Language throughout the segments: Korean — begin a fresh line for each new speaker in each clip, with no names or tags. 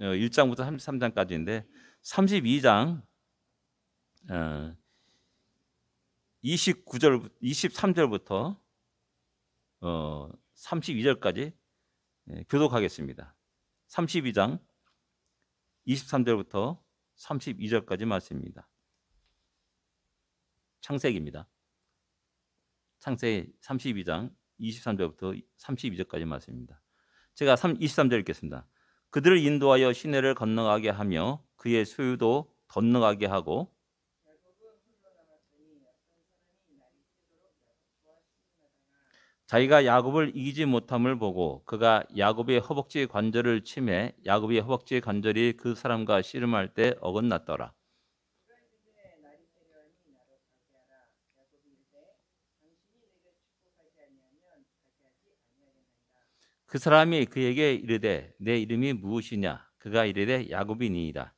1장부터 33장까지인데 32장 23절부터 32절까지 교독하겠습니다. 32장 23절부터 32절까지 말씀입니다. 창세기입니다. 창세기 32장 23절부터 32절까지 말씀입니다. 제가 23절 읽겠습니다. 그들을 인도하여 시내를 건너가게 하며 그의 소유도 건너가게 하고 자기가 야곱을 이기지 못함을 보고 그가 야곱의 허벅지 관절을 치매 야곱의 허벅지 관절이 그 사람과 씨름할 때 어긋났더라. 그 사람이 그에게 이르되 내 이름이 무엇이냐? 그가 이르되 야곱이니이다.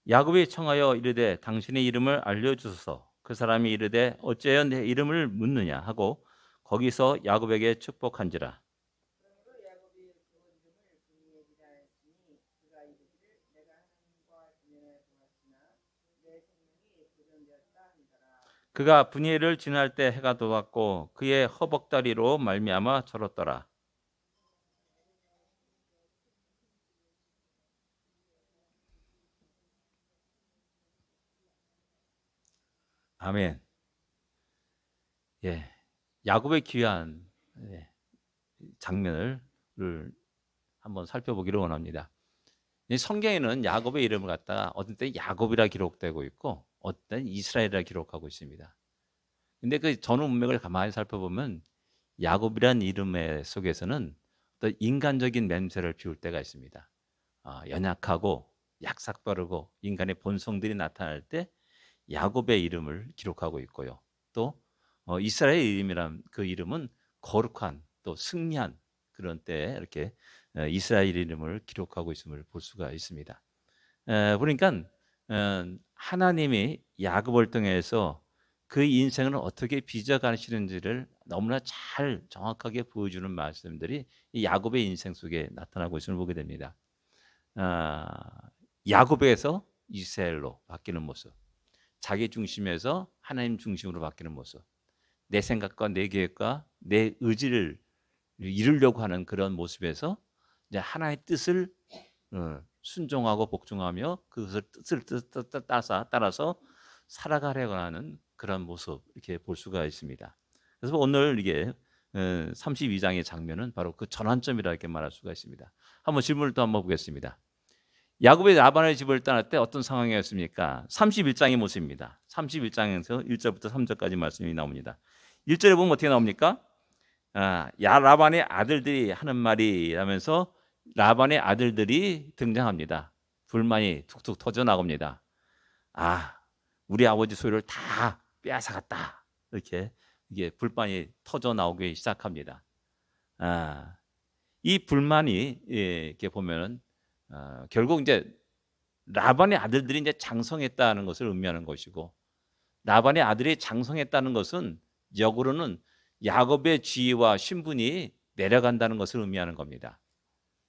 야곱이 청하여 이르되 당신의 이름을 알려주소서. 그 사람이 이르되 어찌하여 내 이름을 묻느냐 하고 거기서 야곱에게 축복한지라. 그가 분이엘을 지날 때 해가 돋았고 그의 허벅다리로 말미암아 절었더라. 아멘. 예, 야곱의 귀한 장면을 한번 살펴보기를 원합니다. 성경에는 야곱의 이름을 갖다가 어떤 때 야곱이라 기록되고 있고 어떤 때는 이스라엘이라 기록하고 있습니다. 근데 그 전후 문맥을 가만히 살펴보면 야곱이란 이름 속에서는 어떤 인간적인 냄새를 피울 때가 있습니다. 연약하고 약삭빠르고 인간의 본성들이 나타날 때 야곱의 이름을 기록하고 있고요. 또 이스라엘의 이름이란 그 이름은 거룩한 또 승리한 그런 때에 이렇게 이스라엘 이름을 기록하고 있음을 볼 수가 있습니다. 그러니까 하나님이 야곱을 통해서 그 인생을 어떻게 빚어가시는지를 너무나 잘 정확하게 보여주는 말씀들이 이 야곱의 인생 속에 나타나고 있음을 보게 됩니다. 야곱에서 이스라엘로 바뀌는 모습, 자기 중심에서 하나님 중심으로 바뀌는 모습, 내 생각과 내 계획과 내 의지를 이루려고 하는 그런 모습에서 이제 하나의 뜻을 순종하고 복종하며 그 뜻을 따라서 살아가려고 하는 그런 모습 이렇게 볼 수가 있습니다. 그래서 오늘 이게 32장의 장면은 바로 그 전환점이라 이렇게 말할 수가 있습니다. 한번 질문을 또 한번 보겠습니다. 야곱이 라반의 집을 떠날 때 어떤 상황이었습니까? 31장의 모습입니다. 31장에서 1절부터 3절까지 말씀이 나옵니다. 1절에 보면 어떻게 나옵니까? 라반의 아들들이 하는 말이 라면서 라반의 아들들이 등장합니다. 불만이 툭툭 터져 나옵니다. 우리 아버지 소유를 다 빼앗아갔다. 이렇게 이게 불만이 터져 나오기 시작합니다. 이 불만이 이렇게 보면은 결국 이제 라반의 아들들이 이제 장성했다는 것을 의미하는 것이고, 라반의 아들이 장성했다는 것은 역으로는 야곱의 지위와 신분이 내려간다는 것을 의미하는 겁니다.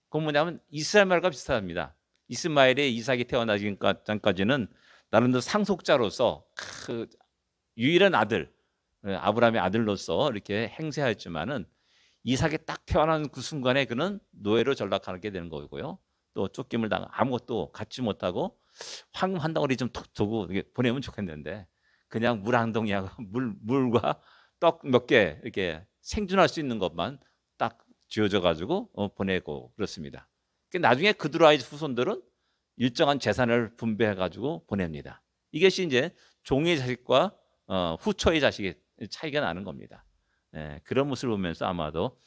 그건 뭐냐면 이스라엘 말과 비슷합니다. 이스마엘의 이삭이 태어나기 전까지는 나름대로 상속자로서 그 유일한 아들, 아브라함의 아들로서 이렇게 행세하였지만은 이삭이 딱 태어난 그 순간에 그는 노예로 전락하게 되는 거고요. 또 쫓김을 당하고 아무것도 갖지 못하고 황금 한 덩어리 좀 톡 두고 보내면 좋겠는데 그냥 물 한 동이하고 물과 떡 몇 개 이렇게 생존할 수 있는 것만 딱 쥐어져 가지고 보내고 그렇습니다. 나중에 그드라의 후손들은 일정한 재산을 분배해 가지고 보냅니다. 이것이 이제 종의 자식과 후처의 자식의 차이가 나는 겁니다. 그런 모습을 보면서 아마도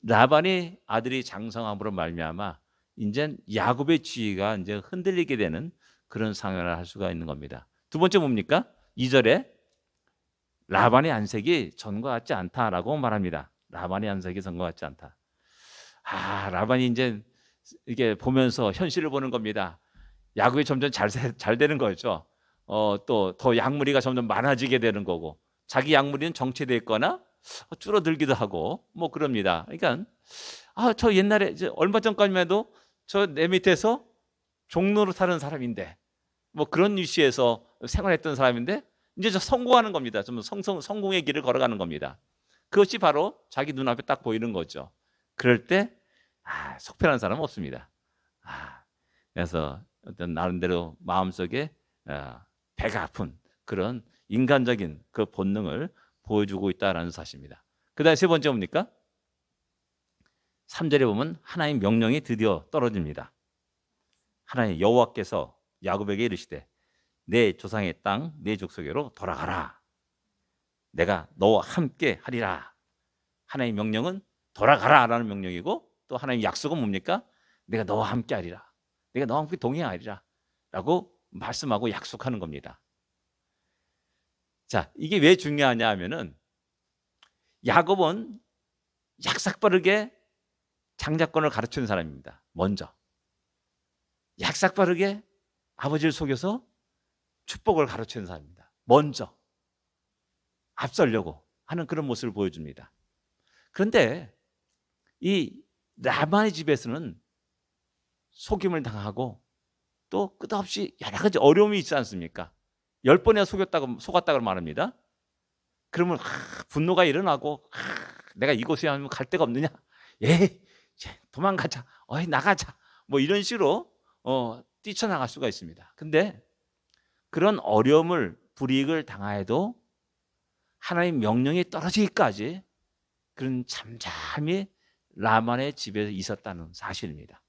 라반의 아들이 장성함으로 말미암아 이제 야곱의 지위가 이제 흔들리게 되는 그런 상황을 할 수가 있는 겁니다. 두 번째 뭡니까? 2절에 라반의 안색이 전과 같지 않다라고 말합니다. 라반의 안색이 전과 같지 않다. 라반이 이제 이게 보면서 현실을 보는 겁니다. 야곱이 점점 잘 되는 거죠. 또 더 약물이가 점점 많아지게 되는 거고, 자기 약물이는 정체돼 있거나 줄어들기도 하고 뭐 그럽니다. 그러니까 저 옛날에 이제 얼마 전까지만 해도 저 내 밑에서 종로로 사는 사람인데, 뭐 그런 이슈에서 생활했던 사람인데, 이제 저 성공하는 겁니다. 좀 성공의 길을 걸어가는 겁니다. 그것이 바로 자기 눈앞에 딱 보이는 거죠. 그럴 때 속편한 사람은 없습니다. 그래서 어떤 나름대로 마음속에 배가 아픈 그런 인간적인 그 본능을 보여주고 있다는 사실입니다. 그 다음에 세 번째 뭡니까? 3절에 보면 하나님 명령이 드디어 떨어집니다. 하나님 여호와께서 야곱에게 이르시되 내 조상의 땅 내 족속으로 돌아가라. 내가 너와 함께 하리라. 하나님의 명령은 돌아가라라는 명령이고, 또 하나님의 약속은 뭡니까? 내가 너와 함께 하리라. 내가 너와 함께 동행하리라 라고 말씀하고 약속하는 겁니다. 자, 이게 왜 중요하냐 하면은 야곱은 약삭빠르게 장자권을 가르치는 사람입니다. 먼저 약삭빠르게 아버지를 속여서 축복을 가르치는 사람입니다. 먼저 앞서려고 하는 그런 모습을 보여줍니다. 그런데 이 라반의 집에서는 속임을 당하고 또 끝없이 여러 가지 어려움이 있지 않습니까? 10번이나 속았다고 말합니다. 그러면 분노가 일어나고 내가 이곳에 하면 갈 데가 없느냐? 도망가자. 나가자. 뭐 이런 식으로 뛰쳐나갈 수가 있습니다. 근데 그런 어려움을 불이익을 당하여도 하나님 명령이 떨어지기까지 그런 잠잠히 라반의 집에 있었다는 사실입니다.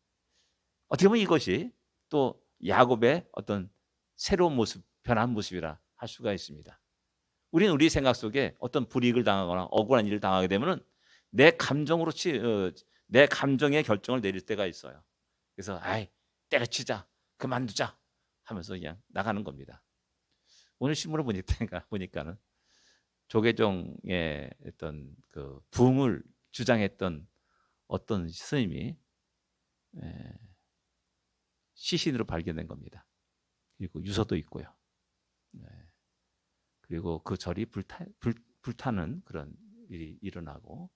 어떻게 보면 이것이 또 야곱의 어떤 새로운 모습, 변한 모습이라 할 수가 있습니다. 우리는 우리 생각 속에 어떤 불이익을 당하거나 억울한 일을 당하게 되면 내 감정의 결정을 내릴 때가 있어요. 그래서 때려치자, 그만두자 하면서 그냥 나가는 겁니다. 오늘 신문을 보니까는 조계종의 어떤 그 부흥을 주장했던 어떤 스님이 시신으로 발견된 겁니다. 그리고 유서도 있고요. 그리고 그 절이 불타는 그런 일이 일어나고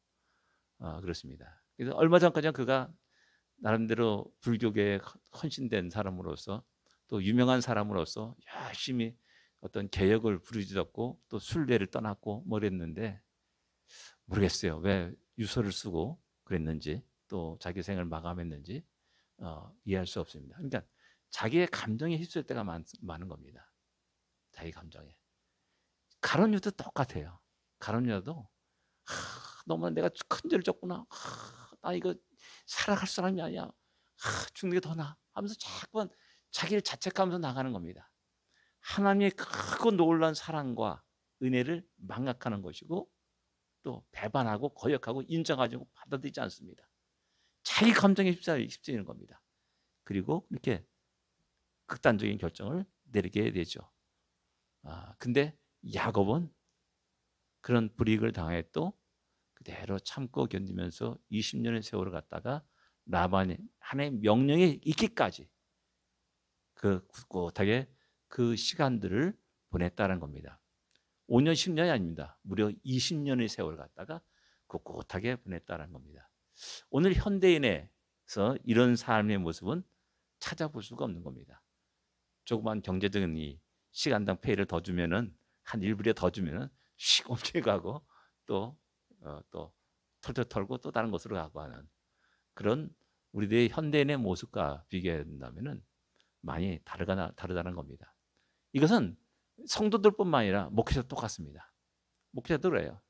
그렇습니다. 그래서 얼마 전까지는 그가 나름대로 불교계에 헌신된 사람으로서 또 유명한 사람으로서 열심히 어떤 개혁을 부르짖었고 또 순례를 떠났고 뭐 그랬는데, 모르겠어요. 왜 유서를 쓰고 그랬는지 또 자기 생을 마감했는지 이해할 수 없습니다. 그러니까 자기의 감정에 휩쓸 때가 많은 겁니다. 자기 감정에. 가론유도 똑같아요. 가론유도 너무 내가 큰 죄를 졌구나. 나 이거 살아갈 사람이 아니야. 죽는 게 더 나아 하면서 자꾸만 자기를 자책하면서 나가는 겁니다. 하나님의 크고 놀라운 사랑과 은혜를 망각하는 것이고, 또 배반하고 거역하고 인정하지 않고 받아들이지 않습니다. 자기 감정에 휩쓸리는 겁니다. 그리고 이렇게 극단적인 결정을 내리게 되죠. 근데 야곱은 그런 불이익을 당해도 그대로 참고 견디면서 20년의 세월을 갖다가 라반이 하나님의 명령에 있기까지 꿋꿋하게 그 시간들을 보냈다는 겁니다. 5년, 10년이 아닙니다. 무려 20년의 세월을 갖다가 꿋꿋하게 보냈다는 겁니다. 오늘 현대인에서 이런 삶의 모습은 찾아볼 수가 없는 겁니다. 조그만 경제적인 이 시간당 페이를 더 주면은, 한 1불에 더 주면은 씩 옮겨가고 또 털털 털고 또 다른 곳으로 가고 하는 그런 우리들의 현대인의 모습과 비교한다면은 많이 다르다는 겁니다. 이것은 성도들뿐만 아니라 목회자도 똑같습니다. 목회자도 그래요.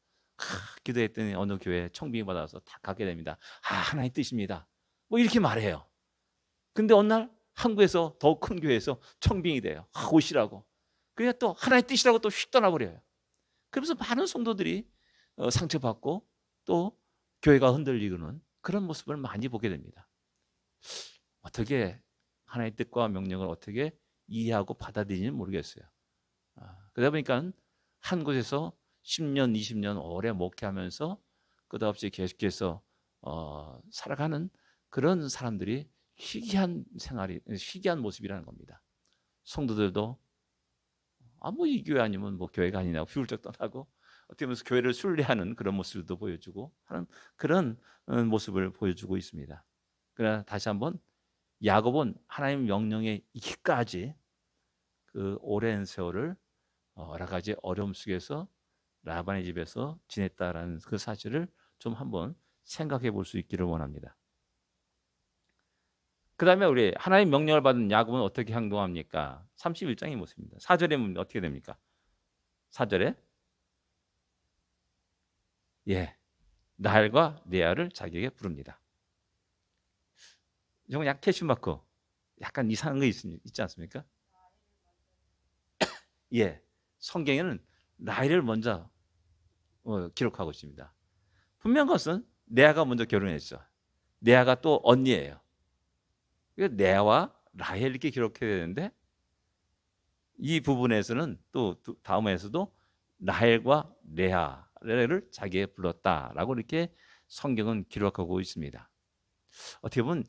기도했더니 어느 교회에 청빙이 받아서 다 가게 됩니다. 하나님 뜻입니다. 뭐 이렇게 말해요. 근데 어느 날 한국에서 더 큰 교회에서 청빙이 돼요. 오시라고. 그냥 또 하나님 뜻이라고 또 휙 떠나버려요. 그러면서 많은 성도들이 상처받고 또 교회가 흔들리는 그런 모습을 많이 보게 됩니다. 어떻게 하나님의 뜻과 명령을 어떻게 이해하고 받아들이는지 모르겠어요. 그러다 보니까 한 곳에서 10년, 20년 오래 목회하면서 끝없이 계속해서 살아가는 그런 사람들이 희귀한 모습이라는 겁니다. 성도들도 뭐 이 교회 아니면 뭐 교회가 아니냐고 훌쩍 떠나고 어떻게 보면 교회를 순례하는 그런 모습도 보여주고 하는 그런 모습을 보여주고 있습니다. 그러나 다시 한번 야곱은 하나님 명령에 이기까지 그 오랜 세월을 여러 가지 어려움 속에서 라반의 집에서 지냈다라는 그 사실을 좀 한번 생각해 볼 수 있기를 원합니다. 그 다음에 우리 하나님 명령을 받은 야곱은 어떻게 행동합니까? 31장의 모습입니다. 4절에 보면 어떻게 됩니까? 4절에 라헬과 레아를 자기에게 부릅니다. 이건 약 캐시마크 약간 이상한 거 있지 않습니까? 성경에는 라헬을 먼저 기록하고 있습니다. 분명한 것은 레아가 먼저 결혼했죠. 레아가 또 언니예요. 레아와 라헬 이렇게 기록해야 되는데 이 부분에서는 또 다음에서도 라헬과 레아를 자기에 불렀다라고 이렇게 성경은 기록하고 있습니다. 어떻게 보면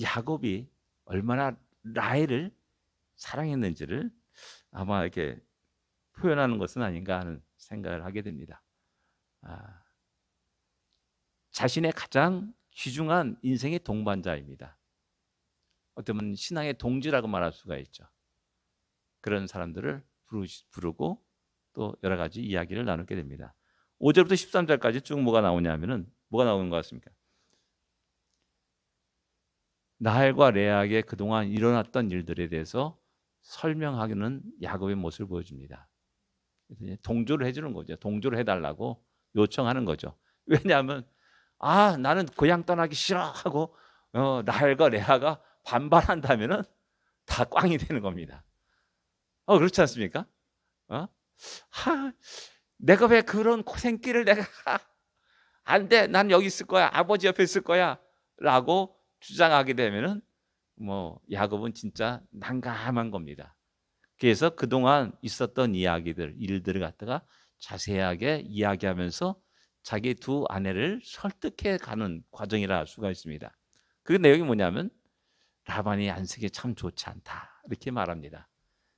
야곱이 얼마나 라헬을 사랑했는지를 아마 이렇게 표현하는 것은 아닌가 하는 생각을 하게 됩니다. 자신의 가장 귀중한 인생의 동반자입니다. 어쩌면 신앙의 동지라고 말할 수가 있죠. 그런 사람들을 부르고 또 여러 가지 이야기를 나누게 됩니다. 5절부터 13절까지 쭉 뭐가 나오냐면은 뭐가 나오는 것 같습니까? 라헬과 레아에게 그동안 일어났던 일들에 대해서 설명하기는 야곱의 모습을 보여줍니다. 동조를 해주는 거죠. 동조를 해달라고 요청하는 거죠. 왜냐하면 나는 고향 떠나기 싫어하고 라헬과 레아가 반발한다면은 다 꽝이 되는 겁니다. 그렇지 않습니까? 내가 왜 그런 고생길을 내가 안 돼. 난 여기 있을 거야. 아버지 옆에 있을 거야. 라고 주장하게 되면은 야곱은 진짜 난감한 겁니다. 그래서 그동안 있었던 일들을 갖다가 자세하게 이야기하면서 자기 두 아내를 설득해 가는 과정이라 할 수가 있습니다. 그 내용이 뭐냐면 라반이 안색이 참 좋지 않다 이렇게 말합니다.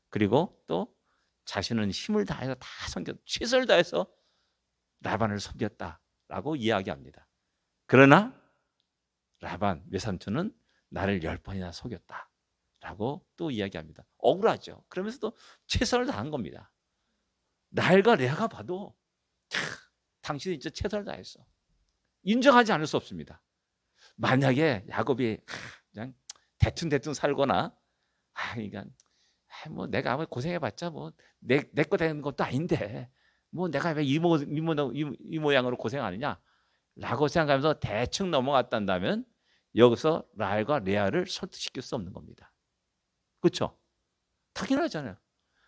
그리고 또 자신은 힘을 다해서 다 최선을 다해서 라반을 섬겼다라고 이야기합니다. 그러나 라반 외삼촌은 나를 10번이나 속였다라고 또 이야기합니다. 억울하죠. 그러면서도 최선을 다한 겁니다. 라헬과 레아가 봐도 당신이 진짜 최선을 다했어. 인정하지 않을 수 없습니다. 만약에 야곱이 그냥 대충 살거나 그러니까 내가 아무리 고생해봤자 내 거 되는 것도 아닌데 내가 왜 이 모양으로 고생하느냐 라고 생각하면서 대충 넘어갔단다면 여기서 라헬과 레아를 설득시킬 수 없는 겁니다. 그렇죠? 당연하잖아요.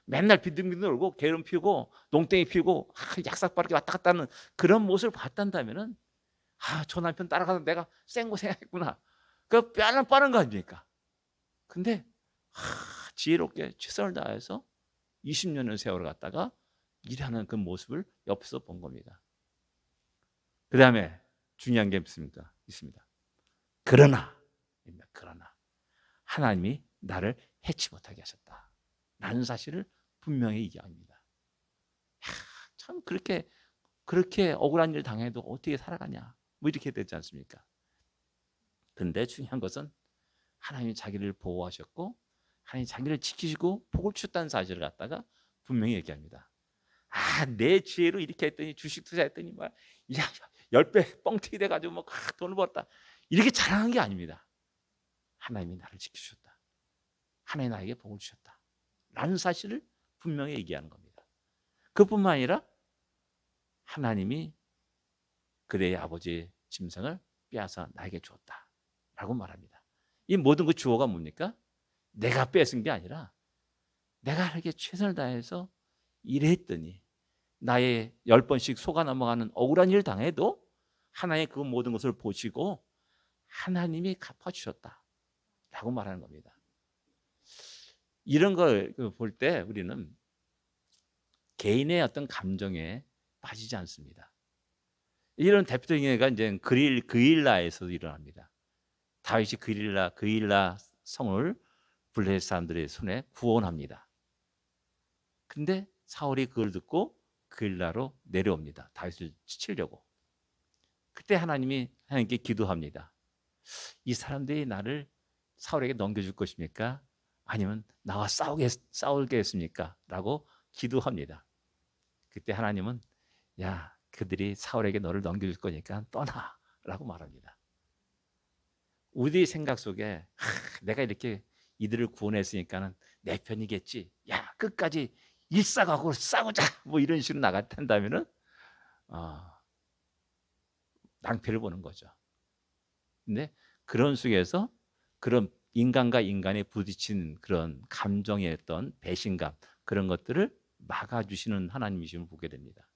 맨날 빈둥빈둥 놀고 게으름 피우고 농땡이 피우고 약삭빠르게 왔다 갔다 하는 그런 모습을 봤단다면은 저 남편 따라가서 내가 생고생했구나. 그 뼈는 빠른 거 아닙니까? 근데 지혜롭게 최선을 다해서 20년의 세월을 갖다가 일하는 그 모습을 옆에서 본 겁니다. 그 다음에 중요한 게 있습니다. 그러나 하나님이 나를 해치 못하게 하셨다 라는 사실을 분명히 이야기합니다. 참 그렇게 억울한 일 당해도 어떻게 살아가냐 이렇게 되지 않습니까? 근데 중요한 것은 하나님이 자기를 보호하셨고 하나님이 자기를 지키시고 복을 주셨다는 사실을 갖다가 분명히 얘기합니다. 내 지혜로 이렇게 했더니 주식 투자했더니 10배 뻥튀기 돼가지고 돈을 벌었다 이렇게 자랑한 게 아닙니다. 하나님이 나를 지키셨다. 하나님이 나에게 복을 주셨다 라는 사실을 분명히 얘기하는 겁니다. 그뿐만 아니라 하나님이 그대의 아버지의 짐승을 빼앗아 나에게 주었다 라고 말합니다. 이 모든 그 주어가 뭡니까? 내가 뺏은 게 아니라 내가 이렇게 최선을 다해서 일했더니 나의 10번씩 속아 넘어가는 억울한 일을 당해도 하나님 그 모든 것을 보시고 하나님이 갚아주셨다 라고 말하는 겁니다. 이런 걸 볼 때 우리는 개인의 어떤 감정에 빠지지 않습니다. 이런 대표적인 예가 이제 그일라에서 일어납니다. 다윗이 그일라 성을 블레셋 사람들의 손에 구원합니다. 근데 사울이 그걸 듣고 그일라로 내려옵니다. 다윗을 치려고. 그때 하나님께 기도합니다. 이 사람들이 나를 사울에게 넘겨줄 것입니까? 아니면 나와 싸우겠습니까? 라고 기도합니다. 그때 하나님은 야, 그들이 사울에게 너를 넘겨줄 거니까 떠나 라고 말합니다. 우리 생각 속에 내가 이렇게 이들을 구원했으니까는 내 편이겠지. 야, 끝까지 일사각오로 싸우자. 뭐 이런 식으로 나갔다면은 낭패를 보는 거죠. 근데 그런 속에서 그런 인간과 인간이 부딪히는 그런 감정의 어떤 배신감, 그런 것들을 막아주시는 하나님이심을 보게 됩니다.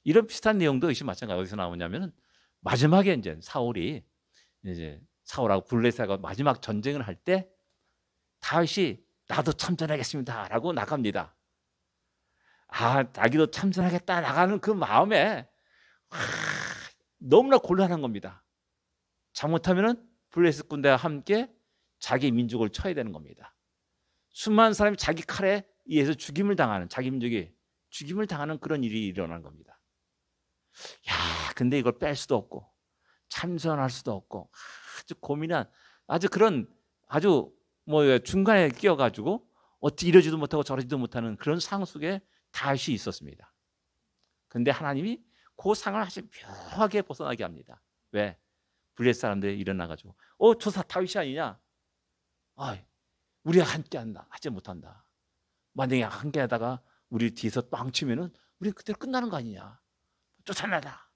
이런 비슷한 내용도 역시 마찬가지로 어디서 나오냐면은 마지막에 이제 사울하고 블레셋하고 마지막 전쟁을 할 때 다윗이 나도 참전하겠습니다 라고 나갑니다. 자기도 참전하겠다 나가는 그 마음에 너무나 곤란한 겁니다. 잘못하면은 블레셋 군대와 함께 자기 민족을 쳐야 되는 겁니다. 수많은 사람이 자기 칼에 의해서 죽임을 당하는, 자기 민족이 죽임을 당하는 그런 일이 일어난 겁니다. 근데 이걸 뺄 수도 없고 참전할 수도 없고 아주 고민한, 아주 중간에 끼어가지고 어떻게 이러지도 못하고 저러지도 못하는 그런 상황 속에 다윗이 있었습니다. 근데 하나님이 그 상황을 아주 묘하게 벗어나게 합니다. 왜? 블레셋 사람들이 일어나가지고 저 다윗이 아니냐? 우리가 함께한다. 하지 못한다. 만약에 함께하다가 우리 뒤에서 빵 치면은 우리 그대로 끝나는 거 아니냐? 쫓아내라.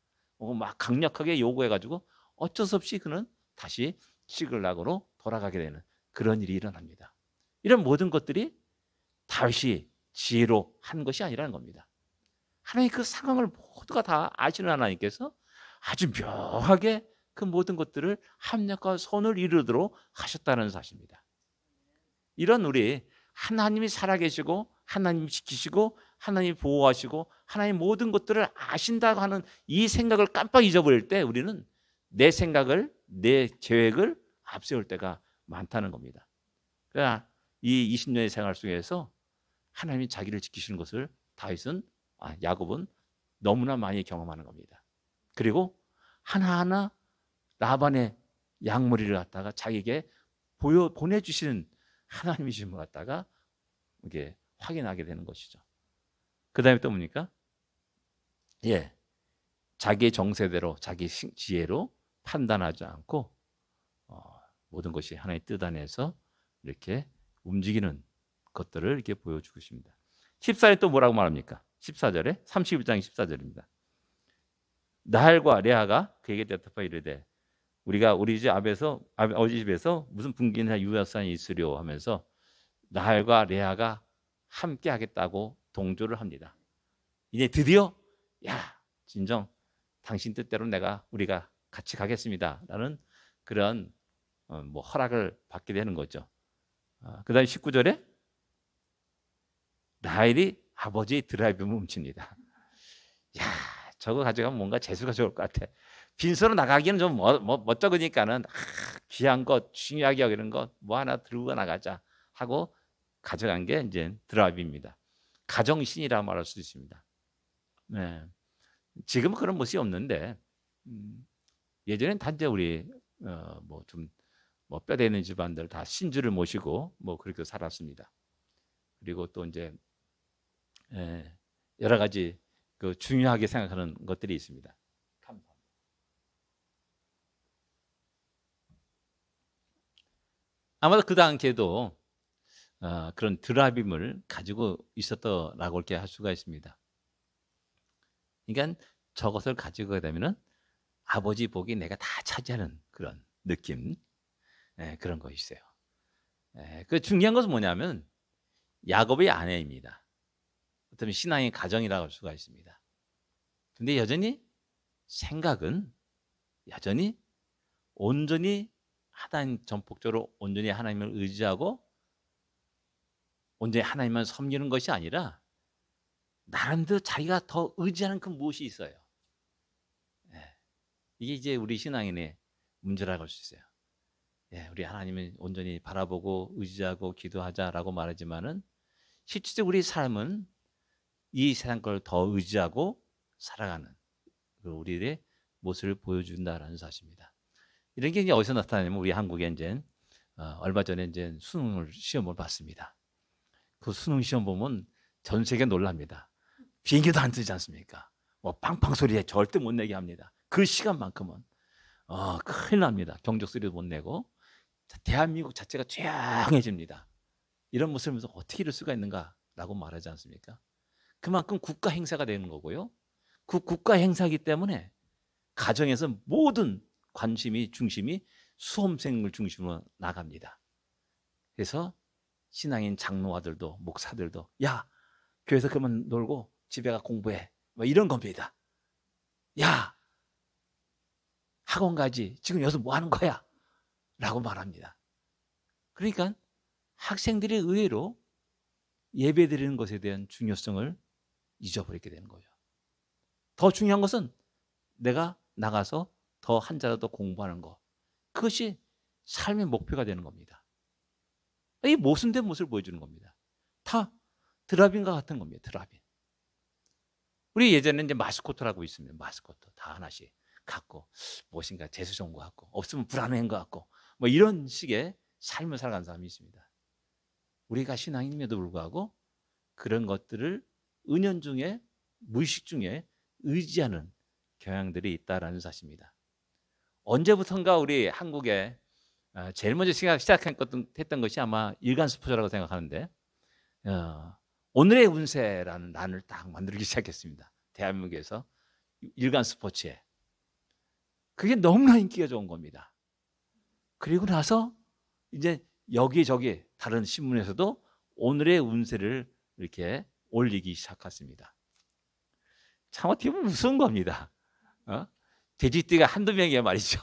막 강력하게 요구해가지고 어쩔 수 없이 그는 다시 시글락으로 돌아가게 되는 그런 일이 일어납니다. 이런 모든 것들이 다윗이 지혜로 한 것이 아니라는 겁니다. 하나님 그 상황을 모두가 다 아시는 하나님께서 아주 묘하게 그 모든 것들을 합력과 선을 이루도록 하셨다는 사실입니다. 이런 우리 하나님이 살아계시고 하나님이 지키시고 하나님이 보호하시고 하나님 모든 것들을 아신다고 하는 이 생각을 깜빡 잊어버릴 때 우리는 내 생각을, 내 계획을 앞세울 때가 많다는 겁니다. 그러나 이 20년의 생활 속에서 하나님이 자기를 지키시는 것을 야곱은 너무나 많이 경험하는 겁니다. 그리고 하나하나 라반의 양머리를 갖다가 자기에게 보내주시는 하나님이심을 갖다가 이게 확인하게 되는 것이죠. 그 다음에 또 뭡니까? 자기의 정세대로 자기 지혜로 판단하지 않고 모든 것이 하나의 뜻 안에서 이렇게 움직이는 것들을 이렇게 보여주고 있습니다. 14절에 또 뭐라고 말합니까? 14절에 31장 14절입니다. 라헬과 레아가 그에게 대답하여 이르되 우리가 우리 집 아버지 집에서 무슨 분기나 유효산이 있으려 하면서 라헬과 레아가 함께 하겠다고 동조를 합니다. 이제 드디어 진정 당신 뜻대로 우리가 같이 가겠습니다 라는 그런 허락을 받게 되는 거죠. 그 다음에 19절에 라헬이 아버지 드라이브를 훔칩니다. 저거 가져가면 뭔가 재수가 좋을 것 같아. 빈소로 나가기는 좀 멋쩍으니까는 귀한 것, 중요하게 여기는 것 하나 들고 나가자 하고 가져간 게 이제 드라이브입니다. 가정신이라 말할 수 있습니다. 네. 지금은 그런 모습이 없는데 예전엔 단지 우리 뼈대 있는 집안들 다 신주를 모시고 그렇게 살았습니다. 그리고 또 이제 여러 가지 중요하게 생각하는 것들이 있습니다. 감사합니다. 아마도 그 당시에도 그런 드라빔을 가지고 있었다라고 이렇게 할 수가 있습니다. 그러니까 저것을 가지고 가게 되면은 아버지 복이 내가 다 차지하는 그런 느낌, 그런 것이 있어요. 그 중요한 것은 뭐냐면 야곱의 아내입니다. 어쩌면 신앙의 가정이라고 할 수가 있습니다. 근데 여전히 생각은 온전히 하나님 전폭적으로 온전히 하나님을 의지하고 온전히 하나님만 섬기는 것이 아니라 나름대로 자기가 더 의지하는 그 무엇이 있어요. 이게 이제 우리 신앙인의 문제라고 할 수 있어요. 우리 하나님을 온전히 바라보고 의지하고 기도하자라고 말하지만은 실질적으로 우리 삶은 이 세상 걸 더 의지하고 살아가는 우리의 모습을 보여준다라는 사실입니다. 이런 게 이제 어디서 나타나냐면 우리 한국에 이제 얼마 전에 이제 시험을 봤습니다. 그 수능 시험 보면 전 세계 놀랍니다. 비행기도 안 뜨지 않습니까? 뭐 빵빵 소리에 절대 못 내게 합니다. 그 시간만큼은 큰일 납니다. 경적 소리도 못 내고 대한민국 자체가 조용해집니다. 이런 모습을 보면서 어떻게 이럴 수가 있는가라고 말하지 않습니까? 그만큼 국가 행사가 되는 거고요. 그 국가 행사이기 때문에 가정에서 모든 관심이 중심이 수험생을 중심으로 나갑니다. 그래서 신앙인 장로아들도 목사들도 야 교회에서 그만 놀고 집에 가 공부해 뭐 이런 겁니다. 야 학원 가지 지금 여기서 뭐 하는 거야? 라고 말합니다. 그러니까 학생들이 의외로 예배드리는 것에 대한 중요성을 잊어버리게 되는 거예요. 더 중요한 것은 내가 나가서 더 한 자라도 공부하는 것. 그것이 삶의 목표가 되는 겁니다. 이 모순된 모습을 보여주는 겁니다. 다 드라빈과 같은 겁니다. 드라빈. 우리 예전에 이제 마스코트라고 있습니다. 마스코트 다 하나씩 갖고 무엇인가 재수 좋은 것 같고 없으면 불안한 것 같고 뭐 이런 식의 삶을 살아가는 사람이 있습니다. 우리가 신앙인임에도 불구하고 그런 것들을 은연중에 무의식 중에 의지하는 경향들이 있다라는 사실입니다. 언제부턴가 우리 한국에 제일 먼저 시작했던 것이 아마 일간스포츠라고 생각하는데 오늘의 운세라는 란을 딱 만들기 시작했습니다. 대한민국에서 일간스포츠에. 그게 너무나 인기가 좋은 겁니다. 그리고 나서 이제 여기저기 다른 신문에서도 오늘의 운세를 이렇게 올리기 시작했습니다. 참 어떻게 보면 무서운 겁니다. 돼지띠가 한두 명이야 말이죠.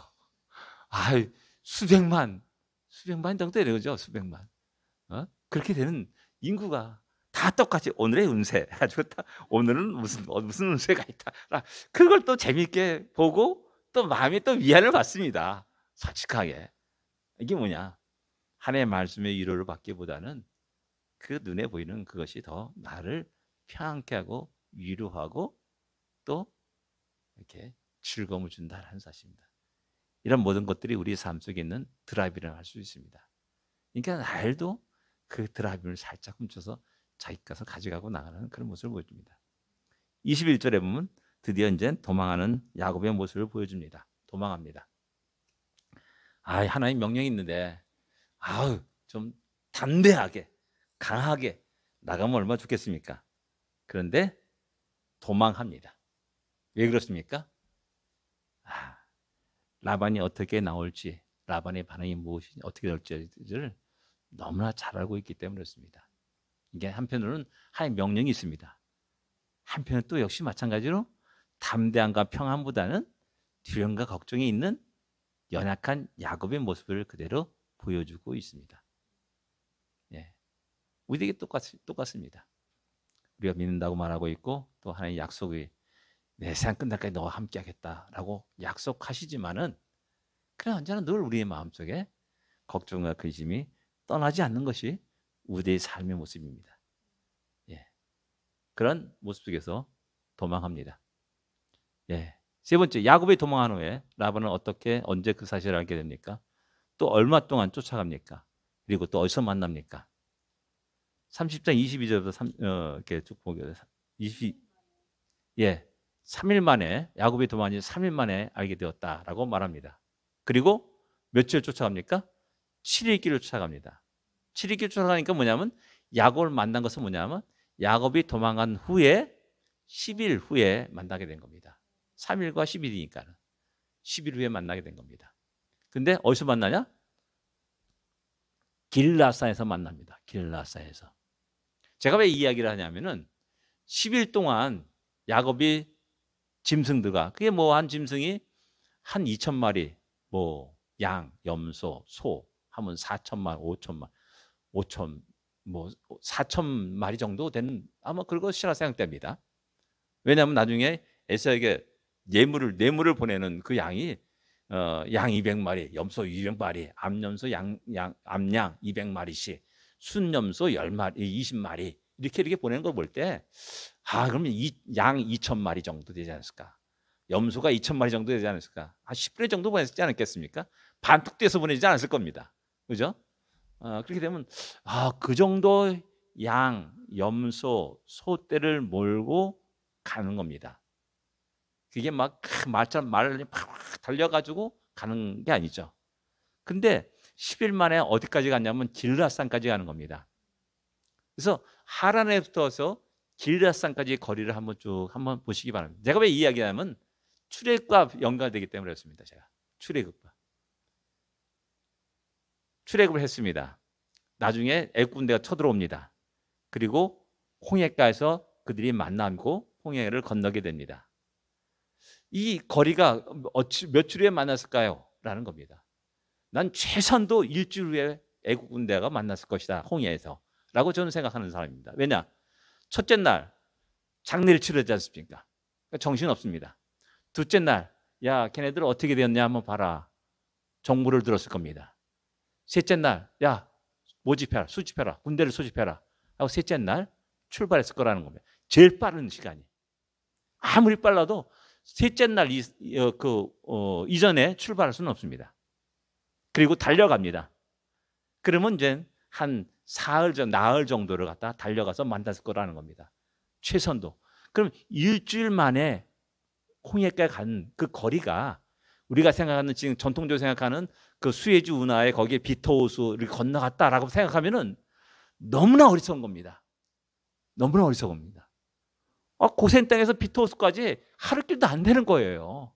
수백만 정도 되는 거죠. 수백만. 그렇게 되는 인구가 다 똑같이 오늘의 운세 해가지고 오늘은 무슨 운세가 있다. 그걸 또 재밌게 보고 또 마음에 또 위안을 받습니다. 솔직하게. 이게 뭐냐? 하나님의 말씀의 위로를 받기보다는 그 눈에 보이는 그것이 더 나를 평안케 하고 위로하고 또 이렇게 즐거움을 준다는 사실입니다. 이런 모든 것들이 우리 삶 속에 있는 드라이브를 할 수 있습니다. 그러니까 날도 그 드라이브를 살짝 훔쳐서 자기 가서 가져가고 나가는 그런 모습을 보여줍니다. 21절에 보면 드디어 이제 도망하는 야곱의 모습을 보여줍니다. 도망합니다. 하나님 명령이 있는데 좀 담대하게 강하게 나가면 얼마나 좋겠습니까? 그런데 도망합니다. 왜 그렇습니까? 라반이 어떻게 나올지, 라반의 반응이 무엇이 어떻게 될지를 너무나 잘 알고 있기 때문에 그렇습니다. 이게 한편으로는 하나님의 명령이 있습니다. 한편은 또 역시 마찬가지로 담대함과 평안보다는 두려움과 걱정이 있는 연약한 야곱의 모습을 그대로 보여주고 있습니다. 우리에게 똑같습니다. 우리가 믿는다고 말하고 있고 또 하나님의 약속이 내 세상 끝날까지 너와 함께 하겠다라고 약속하시지만은 그냥 언제나 늘 우리의 마음속에 걱정과 근심이 떠나지 않는 것이 우리의 삶의 모습입니다. 그런 모습 속에서 도망합니다. 세 번째, 야곱이 도망한 후에 라반은 언제 그 사실을 알게 됩니까? 또 얼마 동안 쫓아갑니까? 그리고 또 어디서 만납니까? 30장 22절부터 이렇게 쭉 보게 3일 만에 야곱이 도망한 지 3일 만에 알게 되었다라고 말합니다. 그리고 며칠 쫓아갑니까? 7일 길을 쫓아갑니다. 7일 길 쫓아가니까 뭐냐면 야곱을 만난 것은 뭐냐면 야곱이 도망간 후에 10일 후에 만나게 된 겁니다. 3일과 10일이니까는 10일 후에 만나게 된 겁니다. 근데 어디서 만나냐? 길라사에서 만납니다. 길라사에서. 제가 왜 이 이야기를 하냐면은 10일 동안 야곱이 짐승들과 그게 뭐 한 짐승이 한 2,000마리 뭐 양, 염소, 소 하면 4,000마리, 4,000마리 정도 되는 아마 그럴 것이라 생각됩니다. 왜냐하면 나중에 에서에게 뇌물을 보내는 그 양이 양 200마리, 염소 200마리, 암염소 암양 200마리씩, 순염소 10마리, 20마리 이렇게 보내는 걸 볼 때, 그러면 양 2천 마리 정도 되지 않았을까? 염소가 2천 마리 정도 되지 않았을까? 한 10분의 정도 보냈지 않았겠습니까? 반tuk돼서 보내지 않았을 겁니다. 그죠? 그렇게 되면 그 정도 양, 염소, 소떼를 몰고 가는 겁니다. 그게 막 말처럼 말을 팍 달려가지고 가는 게 아니죠. 근데 10일 만에 어디까지 갔냐면 길라산까지 가는 겁니다. 그래서 하란에부터서 길라산까지 거리를 한번 보시기 바랍니다. 제가 왜 이 이야기하냐면 출애굽과 연관되기 때문에 그렇습니다. 제가 출애굽을 했습니다. 나중에 애굽 군대가 쳐들어옵니다. 그리고 홍해가에서 그들이 만나고 홍해를 건너게 됩니다. 이 거리가 몇 주 후에 만났을까요? 라는 겁니다. 난 최선도 일주일 후에 애국 군대가 만났을 것이다. 홍해에서. 라고 저는 생각하는 사람입니다. 왜냐? 첫째 날 장례를 치르지 않습니까? 그러니까 정신없습니다. 둘째 날, 야, 걔네들 어떻게 되었냐 한번 봐라. 정보를 들었을 겁니다. 셋째 날, 야, 모집해라, 수집해라, 군대를 수집해라. 하고 셋째 날 출발했을 거라는 겁니다. 제일 빠른 시간이. 아무리 빨라도 셋째 날 이전에 출발할 수는 없습니다. 그리고 달려갑니다. 그러면 이제 한 나흘 정도를 갖다 달려가서 만났을 거라는 겁니다. 최선도. 그럼 일주일 만에 홍해까지 간 그 거리가 우리가 생각하는 지금 전통적으로 생각하는 그 수에즈 운하에 거기에 비토우스를 건너갔다라고 생각하면은 너무나 어리석은 겁니다. 너무나 어리석은 겁니다. 고센 땅에서 비토우스까지 하루길도 안 되는 거예요.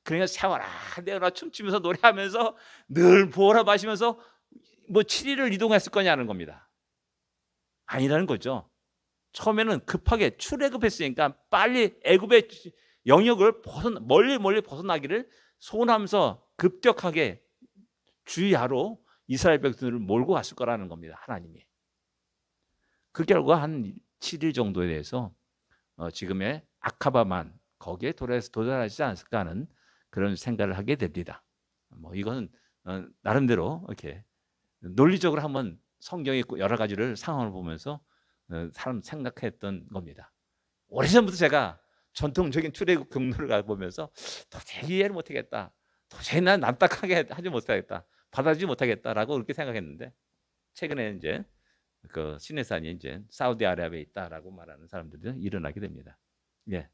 그러니까 세워라 내어라 춤추면서 노래하면서 늘 부어라 마시면서 7일을 이동했을 거냐는 겁니다. 아니라는 거죠. 처음에는 급하게 출애굽했으니까 빨리 애굽의 영역을 멀리 벗어나기를 소원하면서 급격하게 주야로 이스라엘 백성들을 몰고 갔을 거라는 겁니다. 하나님이. 그 결과 한 7일 정도에 대해서 지금의 아카바만 거기에 도달하지 않을까 하는 그런 생각을 하게 됩니다. 이건 나름대로 이렇게 논리적으로 한번 성경의 여러 가지를 상황을 보면서 사람 생각했던 겁니다. 오래전부터 제가 전통적인 출애굽 경로를 가보면서 도저히 이해를 못하겠다. 도저히 난 납득하게 하지 못하겠다. 받아주지 못하겠다라고 그렇게 생각했는데 최근에 이제 그 시내산이 이제 사우디아라비아에 있다라고 말하는 사람들이 일어나게 됩니다. 예.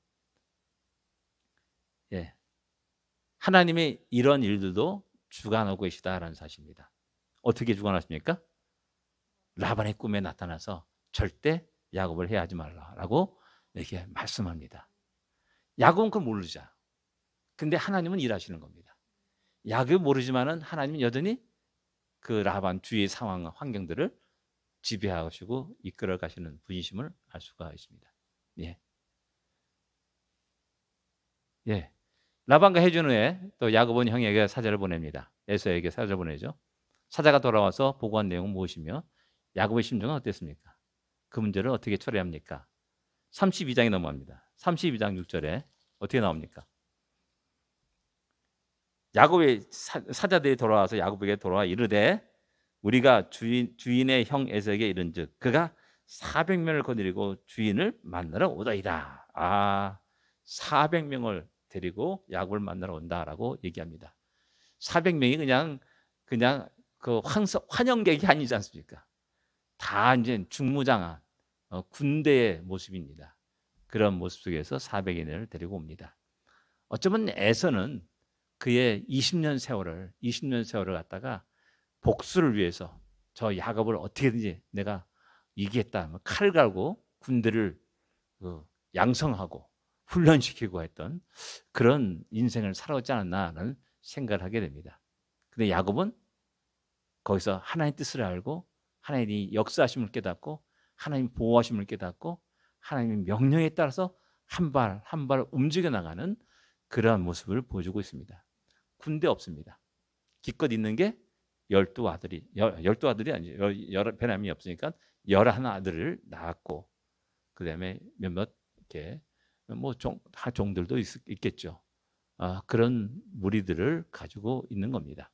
하나님이 이런 일들도 주관하고 계시다라는 사실입니다. 어떻게 주관하십니까? 라반의 꿈에 나타나서 절대 야곱을 해하지 말라라고 이렇게 말씀합니다. 야곱은 그걸 모르죠. 근데 하나님은 일하시는 겁니다. 야곱은 모르지만은 하나님은 여전히 그 라반 주위의 상황, 환경들을 지배하시고 이끌어 가시는 분이심을 알 수가 있습니다. 라반과 해준 후에 또 야곱은 형에게 사자를 보냅니다. 에서에게 사자를 보내죠. 사자가 돌아와서 보고한 내용은 무엇이며 야곱의 심정은 어땠습니까? 그 문제를 어떻게 처리합니까? 32장에 넘어갑니다. 32장 6절에 어떻게 나옵니까? 야곱의 사자들이 돌아와서 야곱에게 돌아와 이르되 우리가 주인의 형 에서에게 이른즉 그가 400명을 거느리고 주인을 만나러 오더이다. 400명을 데리고 야곱을 만나러 온다라고 얘기합니다. 400명이 그냥 그 환영객이 아니지 않습니까? 다 이제 중무장한 군대의 모습입니다. 그런 모습 속에서 400인을 데리고 옵니다. 어쩌면 에서는 그의 20년 세월을 갖다가 복수를 위해서 저 야곱을 어떻게든지 내가 이기겠다. 칼을 갈고 군대를 양성하고 훈련시키고 했던 그런 인생을 살아오지 않았나라는 생각을 하게 됩니다. 근데 야곱은 거기서 하나님의 뜻을 알고 하나님이 역사하심을 깨닫고 하나님 보호하심을 깨닫고 하나님의 명령에 따라서 한 발 한 발 움직여 나가는 그러한 모습을 보여주고 있습니다. 군대 없습니다. 기껏 있는 게 12아들이 아니죠. 베냐민이 없으니까 11아들을 낳았고 그다음에 몇몇 이렇게 다 종들도 있겠죠. 그런 무리들을 가지고 있는 겁니다.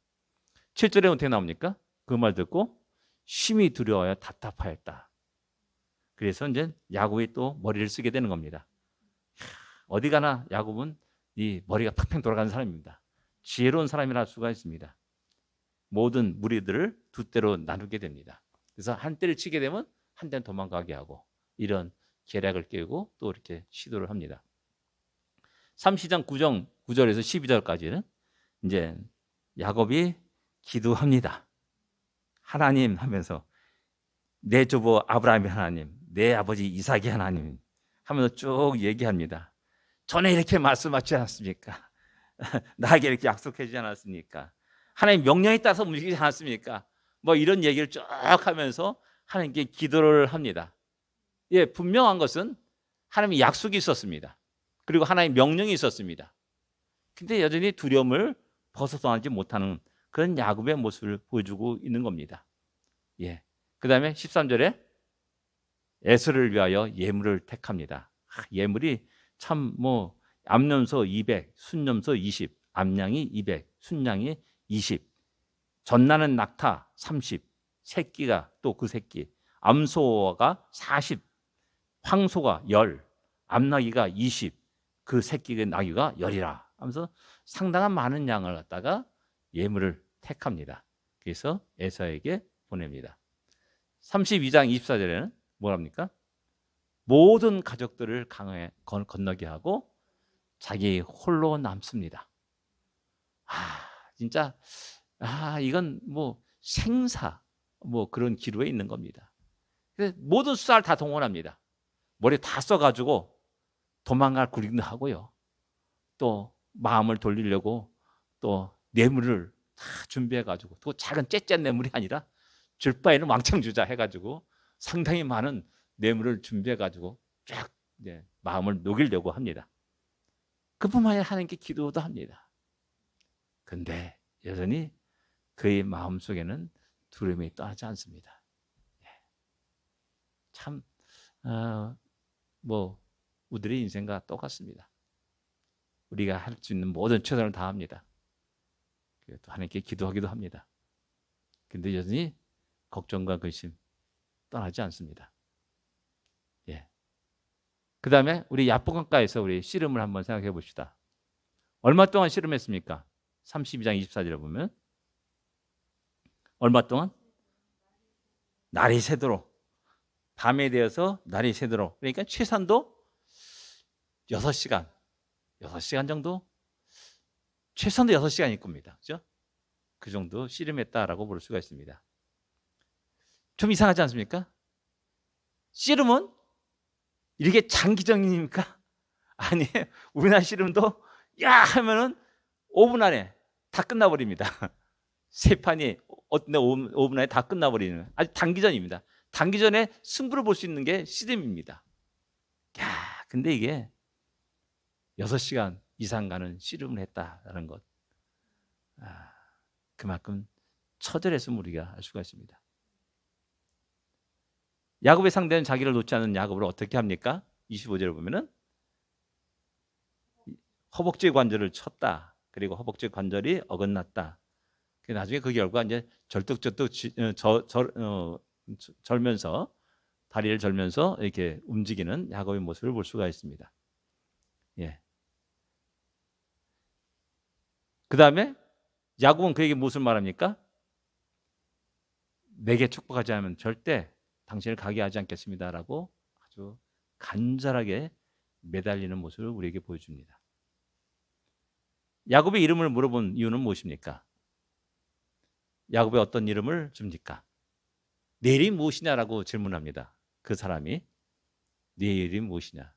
7절에 어떻게 나옵니까? 그 말 듣고 심히 두려워하여 답답하였다. 그래서 이제 야곱이 또 머리를 쓰게 되는 겁니다. 어디 가나 야곱은 이 머리가 팽팽 돌아가는 사람입니다. 지혜로운 사람이라 할 수가 있습니다. 모든 무리들을 두 때로 나누게 됩니다. 그래서 한 때를 치게 되면 한 때는 도망가게 하고 이런 계략을 깨고 또 이렇게 시도를 합니다. 30장 9절에서 12절까지는 이제 야곱이 기도합니다. 하나님 하면서 내 조부 아브라함의 하나님, 내 아버지 이삭의 하나님 하면서 쭉 얘기합니다. 전에 이렇게 말씀하지 않았습니까? 나에게 이렇게 약속해 주지 않았습니까? 하나님 명령에 따라서 움직이지 않았습니까? 뭐 이런 얘기를 쭉 하면서 하나님께 기도를 합니다. 예, 분명한 것은 하나님의 약속이 있었습니다. 그리고 하나님의 명령이 있었습니다. 근데 여전히 두려움을 벗어나지 못하는 그런 야곱의 모습을 보여주고 있는 겁니다. 예. 그 다음에 13절에 에서를 위하여 예물을 택합니다. 예물이 참 뭐 암염소 200, 순염소 20, 암양이 200, 순양이 20, 전나는 낙타 30, 새끼가 또 그 새끼, 암소가 40, 황소가 10, 암나귀가 20, 그 새끼의 나귀가 10이라 하면서 상당한 많은 양을 갖다가 예물을 택합니다. 그래서 에서에게 보냅니다. 32장 24절에는 뭐랍니까? 모든 가족들을 강에 건너게 하고 자기 홀로 남습니다. 진짜 이건 뭐 생사 뭐 그런 기로에 있는 겁니다. 그래서 모든 수사를 다 동원합니다. 머리 다 써가지고 도망갈 구리도 하고요. 또 마음을 돌리려고 또 뇌물을 다 준비해가지고 또 작은 째째 뇌물이 아니라 줄 바에는 왕창 주자 해가지고 상당히 많은 뇌물을 준비해가지고 쫙 마음을 녹이려고 합니다. 그뿐만 아니라 하나님께 기도도 합니다. 근데 여전히 그의 마음속에는 두려움이 떠나지 않습니다. 참 뭐 우리의 인생과 똑같습니다. 우리가 할 수 있는 모든 최선을 다합니다. 또 하나님께 기도하기도 합니다. 근데 여전히 걱정과 근심 떠나지 않습니다. 그 다음에 우리 야복강가에서 우리 씨름을 한번 생각해 봅시다. 얼마 동안 씨름했습니까? 32장 24절에 보면 얼마 동안? 날이 새도록, 밤에 되어서 날이 새도록, 그러니까 최소한도 6시간 정도? 최소한도 6시간일 겁니다. 그죠? 그 정도 씨름했다라고 볼 수가 있습니다. 좀 이상하지 않습니까? 씨름은 이렇게 장기전입니까? 아니에요. 우리나라 씨름도 야 하면은 5분 안에 다 끝나버립니다. 세 판이 어떤 5분 안에 다 끝나버리는 아주 단기전입니다. 단기전에 승부를 볼 수 있는 게 씨름입니다. 근데 이게 6시간 이상 가는 씨름을 했다라는 것, 그만큼 처절했음을 우리가 알 수가 있습니다. 야곱의 상대는 자기를 놓지 않는 야곱을 어떻게 합니까? 25절을 보면은 허벅지 관절을 쳤다. 그리고 허벅지 관절이 어긋났다. 나중에 그 결과 이제 절뚝절뚝 절면서 다리를 절면서 이렇게 움직이는 야곱의 모습을 볼 수가 있습니다. 그 다음에 야곱은 그에게 무엇을 말합니까? 내게 축복하지 않으면 절대 당신을 가게 하지 않겠습니다라고 아주 간절하게 매달리는 모습을 우리에게 보여줍니다. 야곱의 이름을 물어본 이유는 무엇입니까? 야곱의 어떤 이름을 줍니까? 내 이름이 무엇이냐라고 질문합니다. 그 사람이 네 이름이 무엇이냐?